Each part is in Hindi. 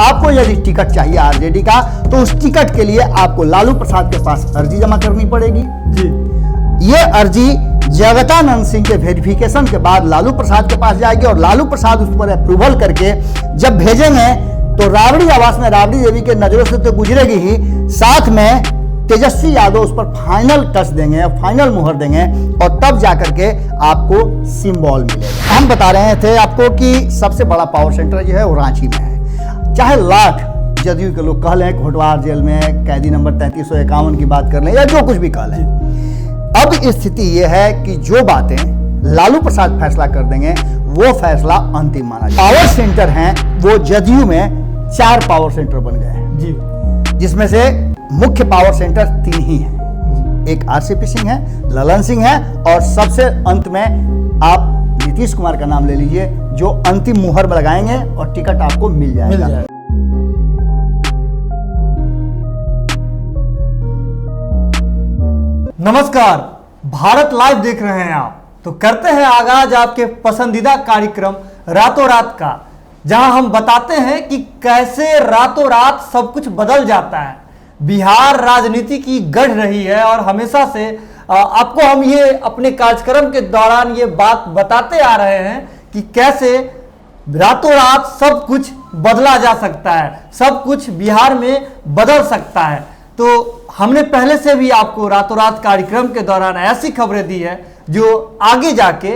आपको यदि टिकट चाहिए आरजेडी का तो उस टिकट के लिए आपको लालू प्रसाद के पास अर्जी जमा करनी पड़ेगी जी। ये अर्जी जगदानंद सिंह के वेरिफिकेशन के बाद लालू प्रसाद के पास जाएगी और लालू प्रसाद उस पर अप्रूवल करके जब भेजेंगे तो राबड़ी आवास में राबड़ी देवी के नजरों से तो गुजरेगी ही, साथ में तेजस्वी यादव उस पर फाइनल टच देंगे, फाइनल मुहर देंगे और तब जाकर के आपको सिंबल मिलेगा। हम बता रहे थे आपको कि सबसे बड़ा पावर सेंटर जो है वो रांची में है। चाहे लाख जदयू के लोग कह लें घोटवार जेल में कैदी नंबर 3351 की बात कर लें या जो कुछ भी कह लें, अब स्थिति यह है कि जो बातें लालू प्रसाद फैसला कर देंगे वो फैसला अंतिम माना जाएगा। पावर सेंटर हैं वो जदयू में 4 पावर सेंटर बन गए हैं जी, जिसमें से मुख्य पावर सेंटर 3 ही हैं। एक आरसीपी सिंह है, ललन सिंह है और सबसे अंत में आप नीतीश कुमार का नाम ले लीजिए जो अंतिम मुहर में लगाएंगे और टिकट आपको मिल जाएगा। नमस्कार, भारत लाइव देख रहे हैं आप, तो करते हैं आगाज आपके पसंदीदा कार्यक्रम रातों रात का, जहां हम बताते हैं कि कैसे रातों रात सब कुछ बदल जाता है। बिहार राजनीति की गढ़ रही है और हमेशा से आपको हम ये अपने कार्यक्रम के दौरान ये बात बताते आ रहे हैं कि कैसे रातों रात सब कुछ बदला जा सकता है, सब कुछ बिहार में बदल सकता है। तो हमने पहले से भी आपको रातों रात कार्यक्रम के दौरान ऐसी खबरें दी है जो आगे जाके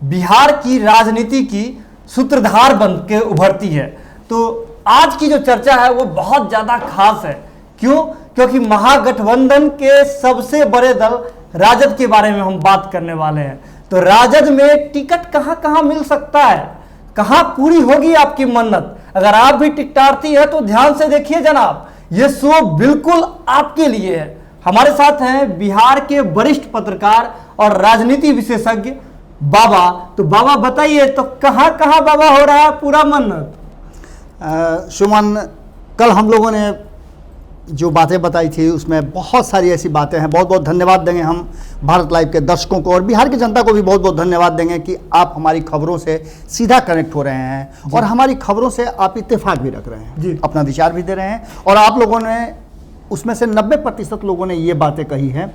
बिहार की राजनीति की सूत्रधार बन के उभरती है। तो आज की जो चर्चा है वो बहुत ज्यादा खास है। क्यों? क्योंकि महागठबंधन के सबसे बड़े दल राजद के बारे में हम बात करने वाले हैं। तो राजद में टिकट कहां कहां मिल सकता है, कहां पूरी होगी आपकी मन्नत। अगर आप भी टिकटार्थी है तो ध्यान से देखिए जनाब, ये शो बिल्कुल आपके लिए है। हमारे साथ हैं बिहार के वरिष्ठ पत्रकार और राजनीति विशेषज्ञ बाबा। तो बाबा बताइए, तो कहां कहां बाबा हो रहा है पूरा मन्नत? सुमन, कल हम लोगों ने जो बातें बताई थी उसमें बहुत सारी ऐसी बातें हैं। बहुत बहुत धन्यवाद देंगे हम भारत लाइव के दर्शकों को और बिहार की जनता को भी बहुत बहुत धन्यवाद देंगे कि आप हमारी खबरों से सीधा कनेक्ट हो रहे हैं और हमारी खबरों से आप इत्तेफाक भी रख रहे हैं जी, अपना विचार भी दे रहे हैं। और आप लोगों ने उसमें से 90% लोगों ने ये बातें कही हैं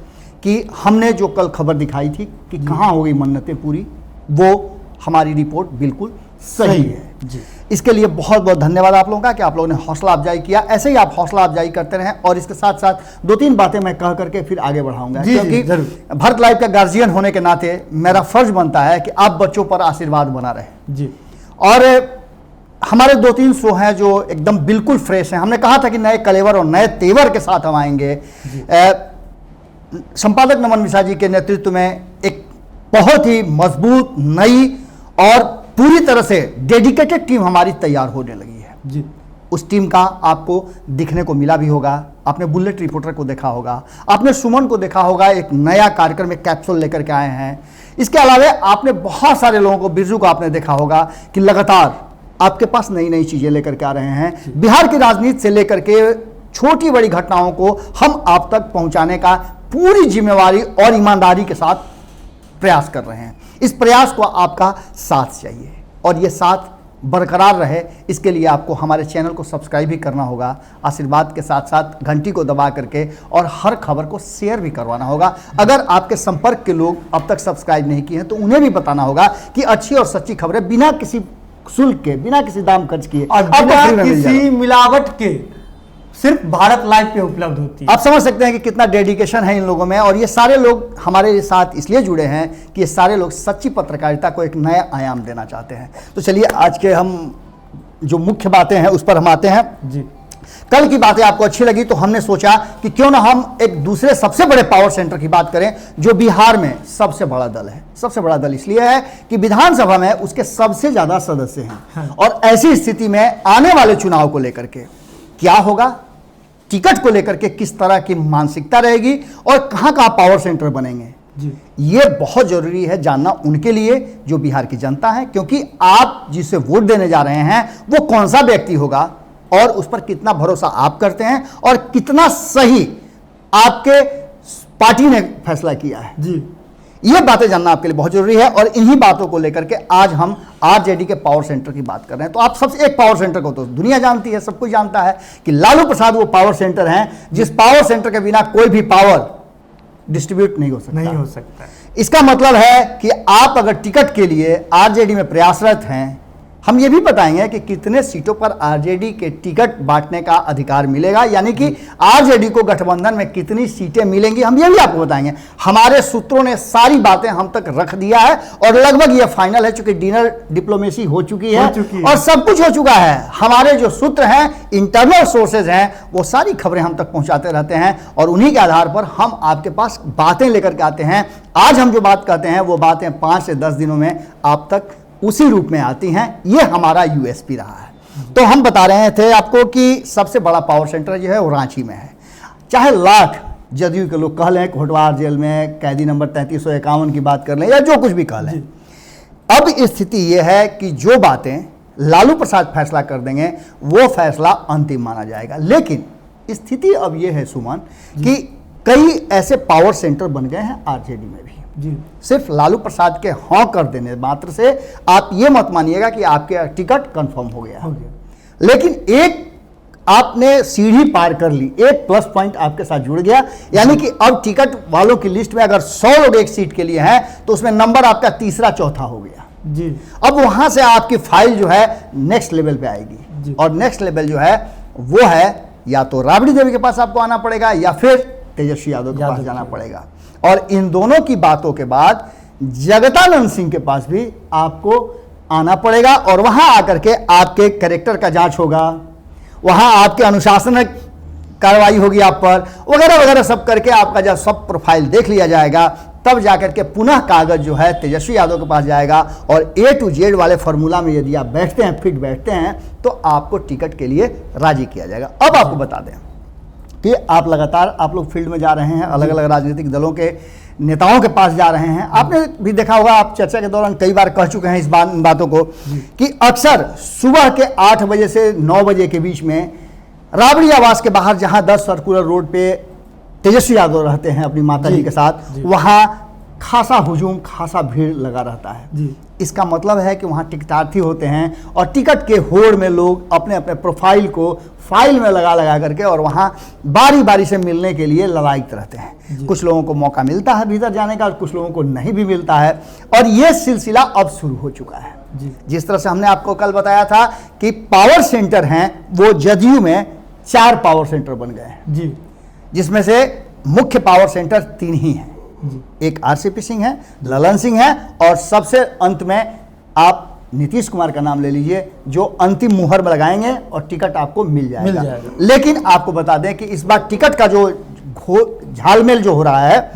कि हमने जो कल खबर दिखाई थी कि कहाँ हो गई मन्नतें पूरी, वो हमारी रिपोर्ट बिल्कुल सही है जी। इसके लिए बहुत बहुत धन्यवाद आप लोगों का कि आप लोगों ने हौसला अफजाई किया। ऐसे ही आप हौसला अफजाई करते रहें और इसके साथ साथ 2-3 बातें मैं कह करके फिर आगे बढ़ाऊंगा, क्योंकि भारत लाइव का गार्जियन होने के नाते मेरा फर्ज बनता है कि आप बच्चों पर आशीर्वाद बना रहे जी। और हमारे 2-3 शो हैं जो एकदम बिल्कुल फ्रेश हैं। हमने कहा था कि नए कलेवर और नए तेवर के साथ हम आएंगे। संपादक नमन मिश्रा जी के नेतृत्व में एक बहुत ही मजबूत, नई और पूरी तरह से डेडिकेटेड टीम हमारी तैयार होने लगी है जी। उस टीम का आपको दिखने को मिला भी होगा। आपने बुलेट रिपोर्टर को देखा होगा, आपने सुमन को देखा होगा, एक नया कार्यक्रम एक कैप्सूल लेकर के आए हैं। इसके अलावा आपने बहुत सारे लोगों को, बिरजू को आपने देखा होगा कि लगातार आपके पास नई नई चीजें लेकर के आ रहे हैं। बिहार की राजनीति से लेकर के छोटी बड़ी घटनाओं को हम आप तक पहुंचाने का पूरी जिम्मेवारी और ईमानदारी के साथ प्रयास कर रहे हैं। इस प्रयास को आपका साथ चाहिए और ये साथ बरकरार रहे, इसके लिए आपको हमारे चैनल को सब्सक्राइब भी करना होगा, आशीर्वाद के साथ साथ घंटी को दबा करके, और हर खबर को शेयर भी करवाना होगा। अगर आपके संपर्क के लोग अब तक सब्सक्राइब नहीं किए हैं तो उन्हें भी बताना होगा कि अच्छी और सच्ची खबरें बिना किसी शुल्क के, बिना किसी दाम खर्च किए और बिना किसी मिलावट के सिर्फ भारत लाइव पे उपलब्ध होती है। आप समझ सकते हैं कि कितना डेडिकेशन है इन लोगों में। और ये सारे लोग हमारे साथ इसलिए जुड़े हैं कि ये सारे लोग सच्ची पत्रकारिता को एक नया आयाम देना चाहते हैं। तो चलिए आज के हम जो मुख्य बातें हैं उस पर हम आते हैं जी। कल की बातें आपको अच्छी लगी तो हमने सोचा कि क्यों ना हम एक दूसरे सबसे बड़े पावर सेंटर की बात करें जो बिहार में सबसे बड़ा दल है। सबसे बड़ा दल इसलिए है कि विधानसभा में उसके सबसे ज्यादा सदस्य हैं। और ऐसी स्थिति में आने वाले चुनाव को लेकर के क्या होगा, टिकट को लेकर के किस तरह की मानसिकता रहेगी और कहां कहां पावर सेंटर बनेंगे जी। ये बहुत जरूरी है जानना उनके लिए जो बिहार की जनता है, क्योंकि आप जिसे वोट देने जा रहे हैं वो कौन सा व्यक्ति होगा और उस पर कितना भरोसा आप करते हैं और कितना सही आपके पार्टी ने फैसला किया है। जी। ये बातें जानना आपके लिए बहुत जरूरी है और इन्हीं बातों को लेकर के आज हम आरजेडी के पावर सेंटर की बात कर रहे हैं। तो आप सबसे एक पावर सेंटर को तो दुनिया जानती है, सब कुछ जानता है कि लालू प्रसाद वो पावर सेंटर हैं जिस पावर सेंटर के बिना कोई भी पावर डिस्ट्रीब्यूट नहीं हो सकता। इसका मतलब है कि आप अगर टिकट के लिए आरजेडी में प्रयासरत हैं, हम ये भी बताएंगे कि कितने सीटों पर आरजेडी के टिकट बांटने का अधिकार मिलेगा, यानी कि आरजेडी को गठबंधन में कितनी सीटें मिलेंगी, हम ये भी आपको बताएंगे। हमारे सूत्रों ने सारी बातें हम तक रख दिया है और लगभग ये फाइनल है, चूंकि डिनर डिप्लोमेसी हो चुकी है और सब कुछ हो चुका है। हमारे जो सूत्र हैं, इंटरनल सोर्सेज हैं, वो सारी खबरें हम तक पहुंचाते रहते हैं और उन्हीं के आधार पर हम आपके पास बातें लेकर के आते हैं। आज हम जो बात करते हैं वो बातें 5 से 10 दिनों में आप तक उसी रूप में आती हैं। ये हमारा यूएसपी रहा है। तो हम बता रहे थे आपको कि सबसे बड़ा पावर सेंटर जो है वो रांची में है। चाहे लाख जदयू के लोग कह लें, कोटवार जेल में कैदी नंबर 3351 की बात कर लें या जो कुछ भी कह लें, अब स्थिति ये है कि जो बातें लालू प्रसाद फैसला कर देंगे वो फैसला अंतिम माना जाएगा। लेकिन स्थिति अब ये है सुमन कि कई ऐसे पावर सेंटर बन गए हैं आरजेडी में भी। सिर्फ लालू प्रसाद के हाँ कर देने मात्र से आप ये मत मानिएगा कि आपके टिकट कंफर्म हो गया। लेकिन एक आपने सीढ़ी पार कर ली, एक प्लस पॉइंट आपके साथ जुड़ गया, यानी कि अब टिकट वालों की लिस्ट में अगर 100 लोग एक सीट के लिए हैं तो उसमें नंबर आपका तीसरा चौथा हो गया जी। अब वहां से आपकी फाइल जो है नेक्स्ट लेवल पे आएगी और नेक्स्ट लेवल जो है वो है या तो राबड़ी देवी के पास आपको आना पड़ेगा या फिर तेजस्वी यादव के पास जाना पड़ेगा। और इन दोनों की बातों के बाद जगदानंद सिंह के पास भी आपको आना पड़ेगा और वहां आकर के आपके कैरेक्टर का जांच होगा, वहां आपके अनुशासनिक कार्रवाई होगी आप पर, वगैरह वगैरह सब करके आपका जब सब प्रोफाइल देख लिया जाएगा तब जाकर के पुनः कागज जो है तेजस्वी यादव के पास जाएगा और A to Z वाले फॉर्मूला में यदि आप बैठते हैं, फिट बैठते हैं, तो आपको टिकट के लिए राजी किया जाएगा। अब आपको बता दें कि आप लगातार आप लोग फील्ड में जा रहे हैं, अलग अलग राजनीतिक दलों के नेताओं के पास जा रहे हैं। आपने भी देखा होगा, आप चर्चा के दौरान कई बार कह चुके हैं इन बातों को कि अक्सर सुबह के 8 बजे से 9 बजे के बीच में राबड़ी आवास के बाहर जहां 10 सर्कुलर रोड पे तेजस्वी यादव रहते हैं अपनी माता जी के साथ, वहां खासा हुजूम, खासा भीड़ लगा रहता है। इसका मतलब है कि वहाँ टिकटार्थी होते हैं और टिकट के होड़ में लोग अपने अपने प्रोफाइल को फाइल में लगा करके और वहाँ बारी बारी से मिलने के लिए ललायित रहते हैं। कुछ लोगों को मौका मिलता है भीतर जाने का, कुछ लोगों को नहीं भी मिलता है और ये सिलसिला अब शुरू हो चुका है। जिस तरह से हमने आपको कल बताया था कि पावर सेंटर हैं, वो जदयू में 4 पावर सेंटर बन गए हैं, जिसमें से मुख्य पावर सेंटर 3 ही हैं। एक आरसीपी सिंह है, ललन सिंह है और सबसे अंत में आप नीतीश कुमार का नाम ले लीजिए, जो अंतिम मुहर में लगाएंगे और टिकट आपको मिल जाएगा। लेकिन आपको बता दें कि इस बार टिकट का जो झालमेल जो हो रहा है,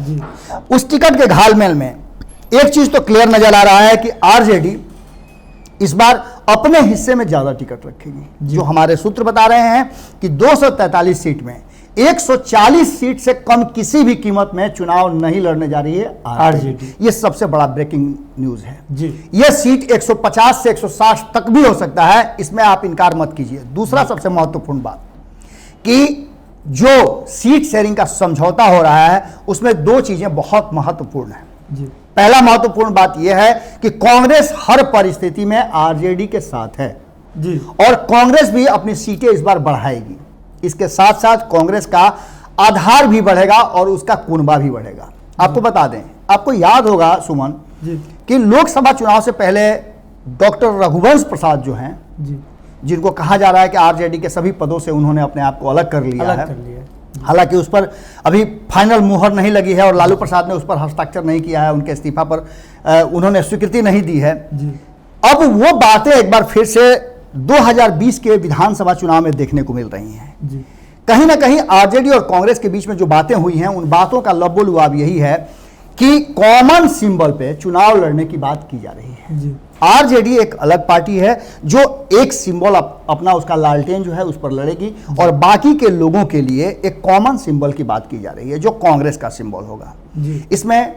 उस टिकट के घालमेल में एक चीज तो क्लियर नजर आ रहा है कि आरजेडी इस बार अपने हिस्से में ज्यादा टिकट रखेगी। जो हमारे सूत्र बता रहे हैं कि 243 सीट में 140 सीट से कम किसी भी कीमत में चुनाव नहीं लड़ने जा रही है आरजेडी। ये सबसे बड़ा ब्रेकिंग न्यूज है जी। ये सीट 150 से 160 तक भी हो सकता है, इसमें आप इनकार मत कीजिए। दूसरा सबसे महत्वपूर्ण बात कि जो सीट शेयरिंग का समझौता हो रहा है उसमें 2 चीजें बहुत महत्वपूर्ण है जी। पहला महत्वपूर्ण बात यह है कि कांग्रेस हर परिस्थिति में आरजेडी के साथ है जी और कांग्रेस भी अपनी सीटें इस बार बढ़ाएगी। इसके साथ साथ कांग्रेस का आधार भी बढ़ेगा और उसका कुनबा भी बढ़ेगा। आपको बता दें, आपको याद होगा सुमन जी कि लोकसभा चुनाव से पहले डॉक्टर रघुवंश प्रसाद जो हैं जी, जिनको कहा जा रहा है कि आरजेडी के सभी पदों से उन्होंने अपने आप को अलग कर लिया है। हालांकि उस पर अभी फाइनल मुहर नहीं लगी है और लालू प्रसाद ने उस पर हस्ताक्षर नहीं किया है, उनके इस्तीफा पर उन्होंने स्वीकृति नहीं दी है जी। अब वो बातें एक बार फिर से 2020 के विधानसभा चुनाव में देखने को मिल रही हैं जी। कहीं ना कहीं आरजेडी और कांग्रेस के बीच में जो बातें हुई हैं, उन बातों का लबोलुआब यही है कि कॉमन सिंबल पे चुनाव लड़ने की बात की जा रही है जी। आरजेडी एक अलग पार्टी है जो एक सिंबल अपना उसका लालटेन जो है उस पर लड़ेगी और बाकी के लोगों के लिए एक कॉमन सिंबल की बात की जा रही है जो कांग्रेस का सिंबल होगा जी। इसमें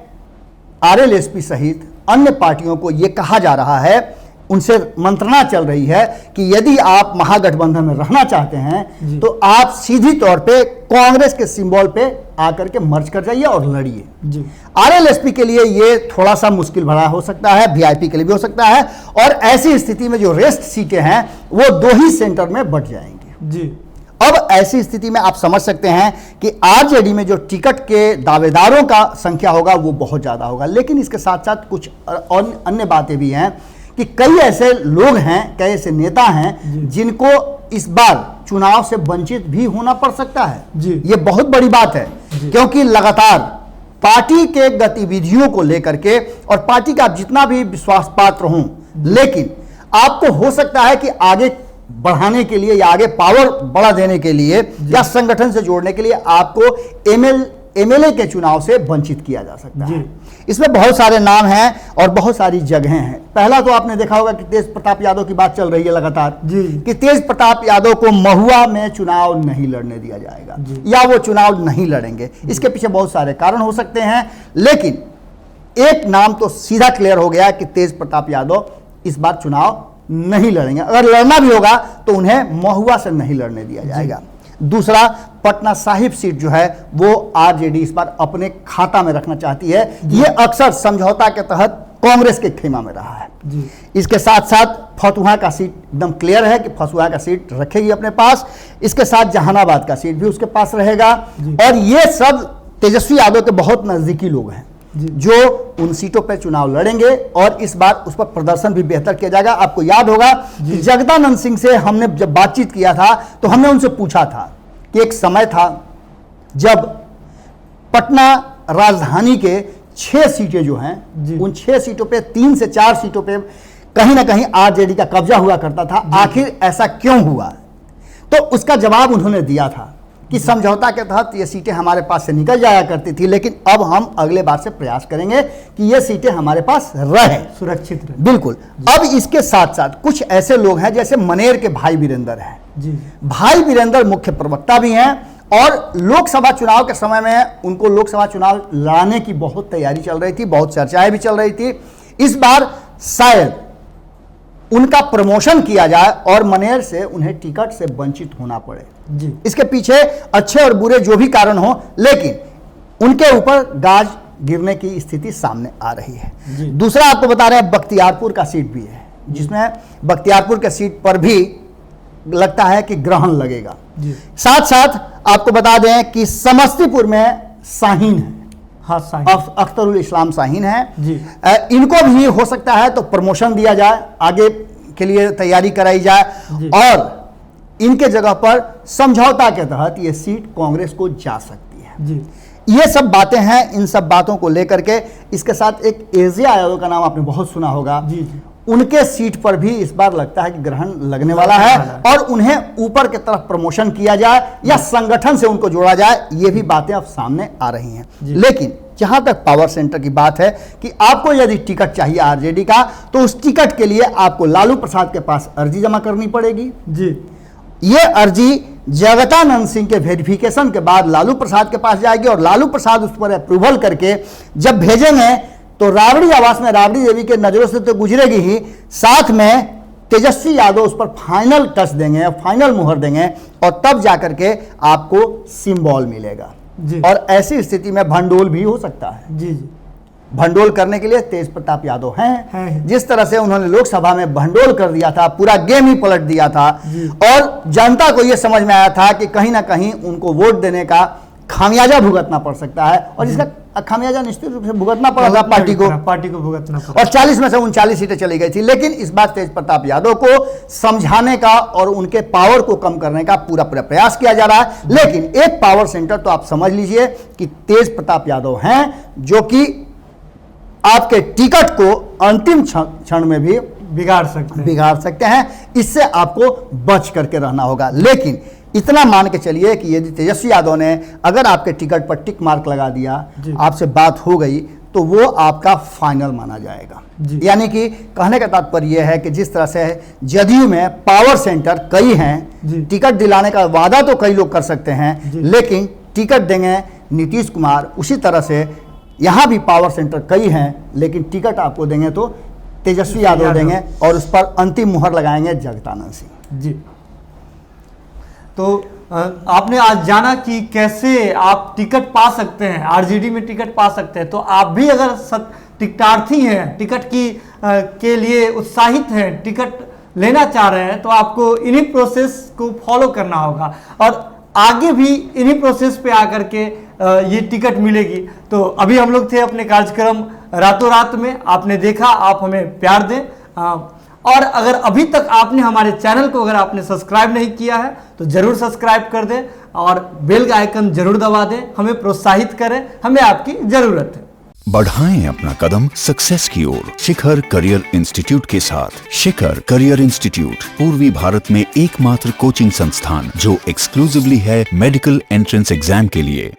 आरएलएसपी सहित अन्य पार्टियों को यह कहा जा रहा है, उनसे मंत्रणा चल रही है कि यदि आप महागठबंधन में रहना चाहते हैं तो आप सीधी तौर पे कांग्रेस के सिंबल पे आकर के मर्ज कर जाइए और लड़िए। जी। आरएलएसपी के लिए ये थोड़ा सा मुश्किल भरा हो सकता है, वीआईपी के लिए भी हो सकता है, और ऐसी स्थिति में जो रेस्ट सीटें हैं वो 2 ही सेंटर में बंट जाएंगी। जी। अब ऐसी स्थिति में आप समझ सकते हैं कि आरजेडी में जो टिकट के दावेदारों का संख्या होगा वो बहुत ज़्यादा होगा। लेकिन इसके साथ साथ कुछ और अन्य बातें भी हैं कि कई ऐसे लोग हैं, कई ऐसे नेता हैं जिनको इस बार चुनाव से वंचित भी होना पड़ सकता है। जी। ये बहुत बड़ी बात है, क्योंकि लगातार पार्टी के गतिविधियों को लेकर के, और पार्टी का आप जितना भी विश्वास पात्र हों, लेकिन आपको हो सकता है कि आगे बढ़ाने के लिए या आगे पावर बढ़ा देने के लिए या संगठन से जोड़ने के लिए आपको एमएलए के चुनाव से वंचित किया जा सकता है। इसमें बहुत सारे नाम हैं और बहुत सारी जगहें हैं। पहला तो आपने देखा होगा कि तेज प्रताप यादव की बात चल रही है लगातार कि तेज प्रताप यादव को महुआ में चुनाव नहीं लड़ने दिया जाएगा या वो चुनाव नहीं लड़ेंगे। इसके पीछे बहुत सारे कारण हो सकते हैं, लेकिन एक नाम तो सीधा क्लियर हो गया कि तेज प्रताप यादव इस बार चुनाव नहीं लड़ेंगे। अगर लड़ना भी होगा तो उन्हें महुआ से नहीं लड़ने दिया जाएगा। दूसरा, पटना साहिब सीट जो है वो आरजेडी इस बार अपने खाता में रखना चाहती है। ये अक्सर समझौता के तहत कांग्रेस के खेमा में रहा है। इसके साथ साथ फतुहा का सीट एकदम क्लियर है कि फतुहा का सीट रखेगी अपने पास। इसके साथ जहानाबाद का सीट भी उसके पास रहेगा। और ये सब तेजस्वी यादव के बहुत नजदीकी लोग हैं जो उन सीटों पर चुनाव लड़ेंगे और इस बार उस पर प्रदर्शन भी बेहतर किया जाएगा। आपको याद होगा कि जगदानंद सिंह से हमने जब बातचीत किया था तो हमने उनसे पूछा था कि एक समय था जब पटना राजधानी के 6 सीटें जो हैं उन 6 सीटों पे 3 से 4 सीटों पे कहीं ना कहीं आरजेडी का कब्जा हुआ करता था। आखिर ऐसा क्यों हुआ? तो उसका जवाब उन्होंने दिया था कि समझौता के तहत ये सीटें हमारे पास से निकल जाया करती थी, लेकिन अब हम अगले बार से प्रयास करेंगे कि ये सीटें हमारे पास रहे, सुरक्षित रहे। बिल्कुल। अब इसके साथ साथ कुछ ऐसे लोग हैं जैसे मनेर के भाई वीरेंद्र हैं। भाई वीरेंद्र मुख्य प्रवक्ता भी हैं और लोकसभा चुनाव के समय में उनको लोकसभा चुनाव लड़ाने की बहुत तैयारी चल रही थी, बहुत चर्चाएं भी चल रही थी। इस बार शायद उनका प्रमोशन किया जाए और मनेर से उन्हें टिकट से वंचित होना पड़े। इसके पीछे अच्छे और बुरे जो भी कारण हो, लेकिन उनके ऊपर गाज गिरने की स्थिति सामने आ रही है। दूसरा आपको बता रहे हैं बख्तियारपुर का सीट भी है, जिसमें बख्तियारपुर के सीट पर भी लगता है कि ग्रहण लगेगा। साथ साथ आपको बता दें कि समस्तीपुर में शाहीन है, अख्तरुल इस्लाम शाहीन है। इनको भी हो सकता है तो प्रमोशन दिया जाए, आगे के लिए तैयारी कराई जाए और इनके जगह पर समझौता के तहत ये सीट कांग्रेस को जा सकती है। ये सब बातें हैं। इन सब बातों को लेकर के इसके साथ एक एजिया यादव का नाम आपने बहुत सुना होगा। उनके सीट पर भी इस बार लगता है कि ग्रहण लगने वाला है और उन्हें ऊपर की तरफ प्रमोशन किया जाए या संगठन से उनको जोड़ा जाए। ये भी बातें अब सामने आ रही हैं। लेकिन जहां तक पावर सेंटर की बात है कि आपको यदि टिकट चाहिए आरजेडी का, तो उस टिकट के लिए आपको लालू प्रसाद के पास अर्जी जमा करनी पड़ेगी। ये अर्जी जगदानंद सिंह के वेरिफिकेशन के बाद लालू प्रसाद के पास जाएगी और लालू प्रसाद उस पर अप्रूवल करके जब भेजेंगे तो राबड़ी आवास में राबड़ी देवी के नजरों से तो गुजरेगी ही, साथ में तेजस्वी यादव उस पर फाइनल टच देंगे, फाइनल मुहर देंगे और तब जाकर के आपको सिंबल मिलेगा। और ऐसी स्थिति में भंडोल भी हो सकता है। भंडोल करने के लिए तेज प्रताप यादव हैं। जिस तरह से उन्होंने लोकसभा में भंडोल कर दिया था, पूरा गेम ही पलट दिया था और जनता को यह समझ में आया था कि कहीं ना कहीं उनको वोट देने का खामियाजा भुगतना पड़ सकता है और इसका खामियाजा निश्चित रूप से भुगतना पड़ा था पार्टी को भुगतना पड़ा। और 40 में से 39 सीटें चली गई थी। लेकिन इस बार तेज प्रताप यादव को समझाने का और उनके पावर को कम करने का पूरा प्रयास किया जा रहा है। लेकिन एक पावर सेंटर तो आप समझ लीजिए कि तेज प्रताप यादव हैं जो कि आपके टिकट को अंतिम क्षण में भी बिगाड़ सकते हैं। इससे आपको बच करके रहना होगा। लेकिन इतना मान के चलिए कि यदि तेजस्वी यादव ने अगर आपके टिकट पर टिक मार्क लगा दिया, आपसे बात हो गई, तो वो आपका फाइनल माना जाएगा। यानी कि कहने का तात्पर्य यह है कि जिस तरह से जदयू में पावर सेंटर कई हैं, टिकट दिलाने का वादा तो कई लोग कर सकते हैं, लेकिन टिकट देंगे नीतीश कुमार, उसी तरह से यहाँ भी पावर सेंटर कई हैं, लेकिन टिकट आपको देंगे तो तेजस्वी यादव देंगे और उस पर अंतिम मुहर लगाएंगे जगदानंद सिंह। तो आपने आज जाना कि कैसे आप टिकट पा सकते हैं, आरजेडी में टिकट पा सकते हैं। तो आप भी अगर टिकटार्थी हैं, टिकट के लिए उत्साहित हैं, टिकट लेना चाह रहे हैं, तो आपको इन्हीं प्रोसेस को फॉलो करना होगा और आगे भी इन्हीं प्रोसेस पे आकर के ये टिकट मिलेगी। तो अभी हम लोग थे अपने कार्यक्रम रातों रात में, आपने देखा, आप हमें प्यार दें। और अगर अभी तक आपने हमारे चैनल को अगर आपने सब्सक्राइब नहीं किया है तो जरूर सब्सक्राइब कर दें और बेल का आइकन जरूर दबा दें, हमें प्रोत्साहित करें, हमें आपकी जरूरत है। बढ़ाएं अपना कदम सक्सेस की ओर शिखर करियर इंस्टीट्यूट के साथ। शिखर करियर इंस्टीट्यूट पूर्वी भारत में एकमात्र कोचिंग संस्थान जो एक्सक्लूसिवली है मेडिकल एंट्रेंस एग्जाम के लिए।